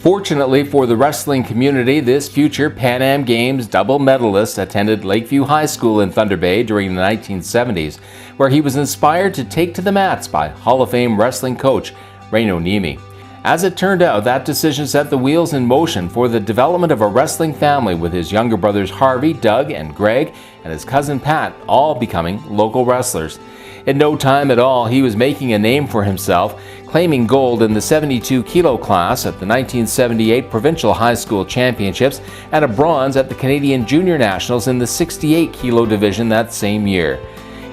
Fortunately for the wrestling community, this future Pan Am Games double medalist attended Lakeview High School in Thunder Bay during the 1970s, where he was inspired to take to the mats by Hall of Fame wrestling coach Reno Niemi. As it turned out, that decision set the wheels in motion for the development of a wrestling family, with his younger brothers Harvey, Doug, and Greg, and his cousin Pat all becoming local wrestlers. In no time at all, he was making a name for himself, claiming gold in the 72 kilo class at the 1978 Provincial High School Championships and a bronze at the Canadian Junior Nationals in the 68 kilo division that same year.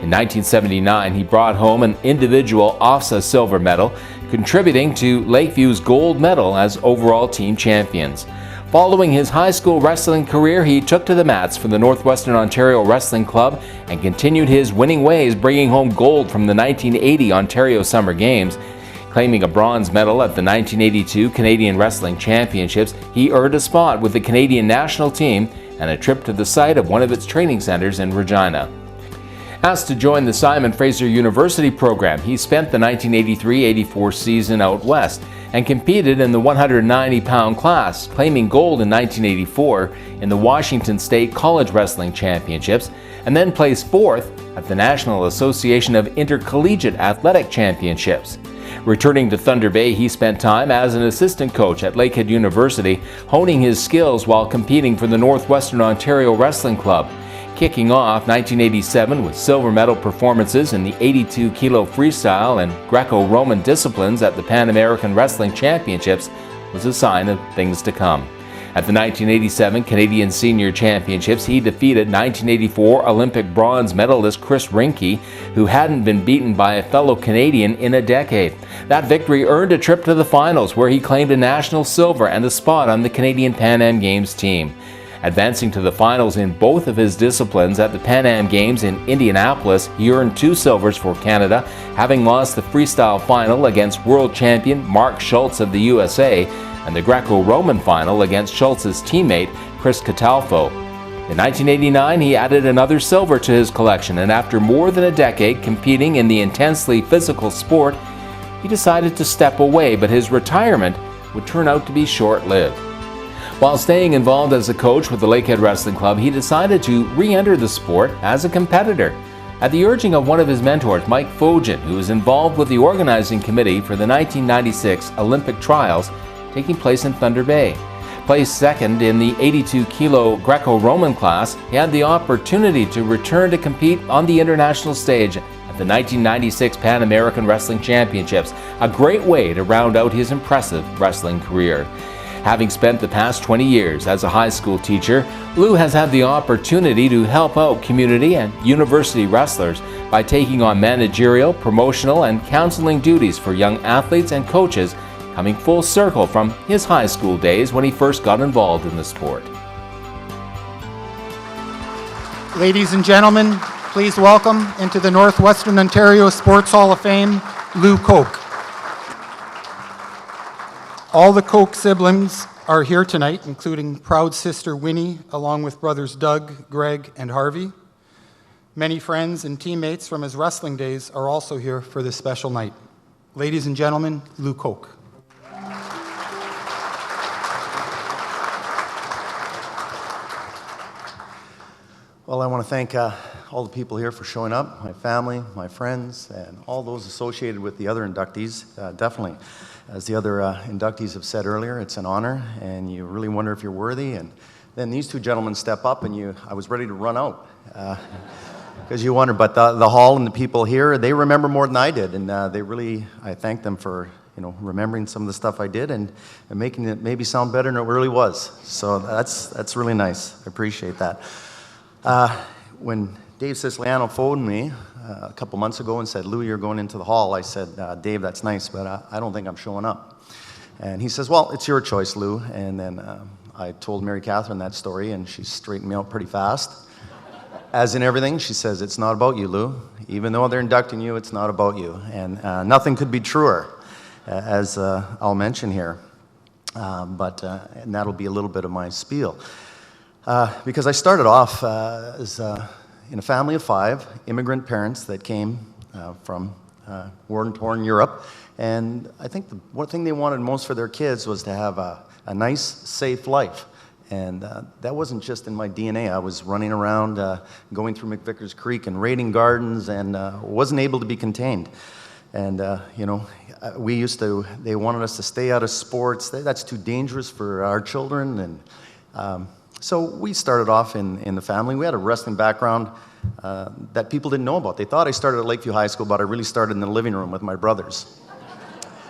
In 1979, he brought home an individual OFSA silver medal, contributing to Lakeview's gold medal as overall team champions. Following his high school wrestling career, he took to the mats for the Northwestern Ontario Wrestling Club and continued his winning ways, bringing home gold from the 1980 Ontario Summer Games. Claiming a bronze medal at the 1982 Canadian Wrestling Championships, he earned a spot with the Canadian national team and a trip to the site of one of its training centers in Regina. Asked to join the Simon Fraser University program, he spent the 1983-84 season out west and competed in the 190-pound class, claiming gold in 1984 in the Washington State College Wrestling Championships, and then placed fourth at the National Association of Intercollegiate Athletic Championships. Returning to Thunder Bay, he spent time as an assistant coach at Lakehead University, honing his skills while competing for the Northwestern Ontario Wrestling Club. Kicking off 1987 with silver medal performances in the 82 kilo freestyle and Greco-Roman disciplines at the Pan American Wrestling Championships was a sign of things to come. At the 1987 Canadian Senior Championships, he defeated 1984 Olympic bronze medalist Chris Rinke, who hadn't been beaten by a fellow Canadian in a decade. That victory earned a trip to the finals, where he claimed a national silver and a spot on the Canadian Pan Am Games team. Advancing to the finals in both of his disciplines at the Pan Am Games in Indianapolis, he earned 2 silvers for Canada, having lost the freestyle final against world champion Mark Schultz of the USA and the Greco-Roman final against Schultz's teammate Chris Catalfo. In 1989, he added another silver to his collection, and after more than a decade competing in the intensely physical sport, he decided to step away, but his retirement would turn out to be short-lived. While staying involved as a coach with the Lakehead Wrestling Club, he decided to re-enter the sport as a competitor. At the urging of one of his mentors, Mike Fogen, who was involved with the organizing committee for the 1996 Olympic trials taking place in Thunder Bay. Placed second in the 82 kilo Greco-Roman class, he had the opportunity to return to compete on the international stage at the 1996 Pan American Wrestling Championships, a great way to round out his impressive wrestling career. Having spent the past 20 years as a high school teacher, Lou has had the opportunity to help out community and university wrestlers by taking on managerial, promotional, and counseling duties for young athletes and coaches, coming full circle from his high school days when he first got involved in the sport. Ladies and gentlemen, please welcome into the Northwestern Ontario Sports Hall of Fame, Lou Koch. All the Koch siblings are here tonight, including proud sister Winnie, along with brothers Doug, Greg, and Harvey. Many friends and teammates from his wrestling days are also here for this special night. Ladies and gentlemen, Lou Koch. Well, I want to thank all the people here for showing up, my family, my friends, and all those associated with the other inductees. Definitely, as the other inductees have said earlier, it's an honor, and you really wonder if you're worthy. And then these two gentlemen step up, and I was ready to run out because you wonder. But the hall and the people here, they remember more than I did, and I thank them for remembering some of the stuff I did and making it maybe sound better than it really was. So that's really nice. I appreciate that. When Dave Siciliano phoned me a couple months ago and said, "Lou, you're going into the hall," I said, "Dave, that's nice, but I don't think I'm showing up." And he says, "Well, it's your choice, Lou." And then I told Mary Catherine that story, and she straightened me out pretty fast. As in everything, she says, "It's not about you, Lou. Even though they're inducting you, it's not about you." And nothing could be truer, as I'll mention here. And that'll be a little bit of my spiel. Because I started off in a family of 5 immigrant parents that came from war-torn Europe, and I think the one thing they wanted most for their kids was to have a a nice, safe life. And that wasn't just in my DNA. I was running around, going through McVickers Creek and raiding gardens, and wasn't able to be contained. And, they wanted us to stay out of sports. That's too dangerous for our children. And so we started off in the family. We had a wrestling background that people didn't know about. They thought I started at Lakeview High School, but I really started in the living room with my brothers.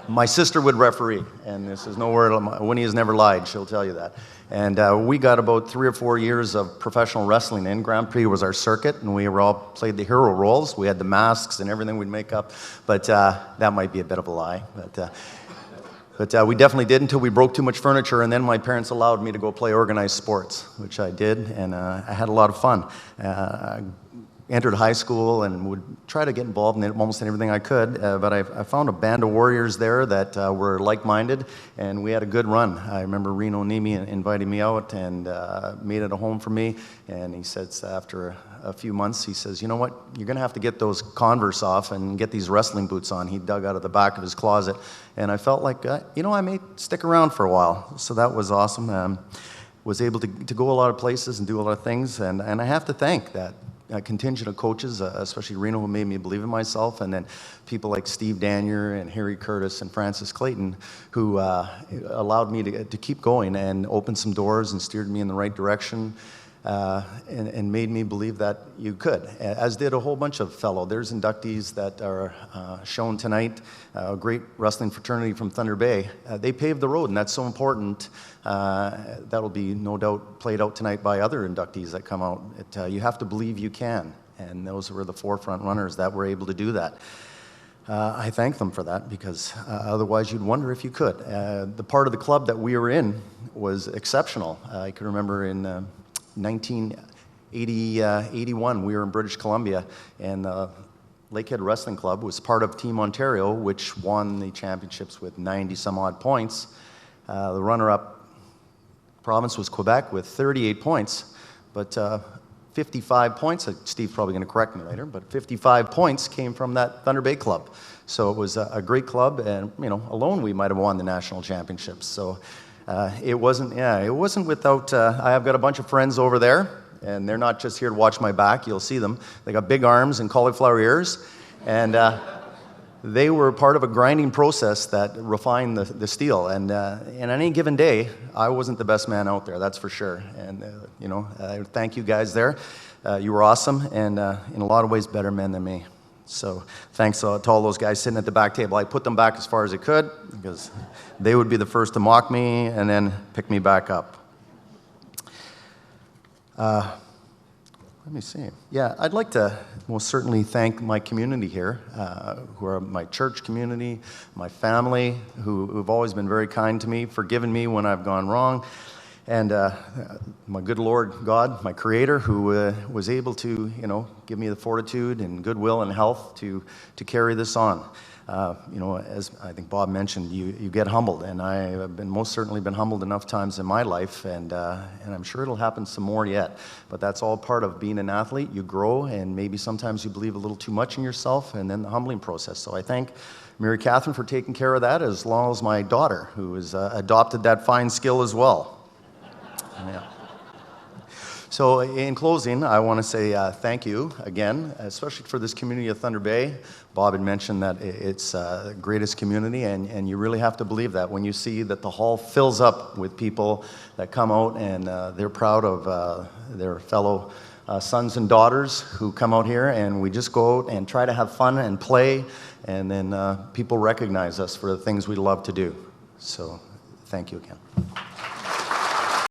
My sister would referee, and this is no word. Winnie has never lied. She'll tell you that. And we got about 3 or 4 years of professional wrestling in. Grand Prix was our circuit, and we were all played the hero roles. We had the masks and everything we'd make up, but that might be a bit of a lie. But we definitely did until we broke too much furniture, and then my parents allowed me to go play organized sports, which I did, and I had a lot of fun. Entered high school and would try to get involved in almost everything I could, but I found a band of warriors there that were like-minded, and we had a good run. I remember Reno Nemi inviting me out and made it a home for me, and he says after a few months, he says, you know what, you're going to have to get those Converse off and get these wrestling boots on. He dug out of the back of his closet, and I felt like, I may stick around for a while, so that was awesome. Was able to go a lot of places and do a lot of things, and I have to thank that contingent of coaches, especially Reno, who made me believe in myself, and then people like Steve Danier and Harry Curtis and Francis Clayton, who allowed me to keep going and opened some doors and steered me in the right direction, and made me believe that you could, as did a whole bunch of there's inductees that are shown tonight, a great wrestling fraternity from Thunder Bay. They paved the road, and that's so important. That'll be no doubt played out tonight by other inductees that come out. You have to believe you can, and those were the forefront runners that were able to do that. I thank them for that, because otherwise you'd wonder if you could. The part of the club that we were in was exceptional. I can remember in 1981, we were in British Columbia, and Lakehead Wrestling Club was part of Team Ontario, which won the championships with 90 some odd points. The runner-up province was Quebec with 38 points, but 55 points, Steve's probably going to correct me later, but 55 points came from that Thunder Bay club. So it was a great club, and alone we might have won the national championships. So it wasn't without, I've got a bunch of friends over there, and they're not just here to watch my back. You'll see them. They got big arms and cauliflower ears, and they were part of a grinding process that refined the steel. And on any given day, I wasn't the best man out there, that's for sure. And thank you guys there. You were awesome, and in a lot of ways better men than me. So thanks to all those guys sitting at the back table. I put them back as far as I could, because they would be the first to mock me and then pick me back up. Let me see. Yeah, I'd like to most certainly thank my community here, who are my church community, my family, who've always been very kind to me, forgiven me when I've gone wrong, and my good Lord God, my Creator, who was able to, give me the fortitude and goodwill and health to carry this on. As I think Bob mentioned, you get humbled, and I have most certainly been humbled enough times in my life, and I'm sure it'll happen some more yet. But that's all part of being an athlete. You grow, and maybe sometimes you believe a little too much in yourself, and then the humbling process. So I thank Mary Catherine for taking care of that, as well as my daughter, who has adopted that fine skill as well. Yeah. So in closing, I want to say thank you again, especially for this community of Thunder Bay. Bob had mentioned that it's the greatest community, and you really have to believe that when you see that the hall fills up with people that come out and they're proud of their fellow sons and daughters who come out here, and we just go out and try to have fun and play, and then people recognize us for the things we love to do. So thank you again.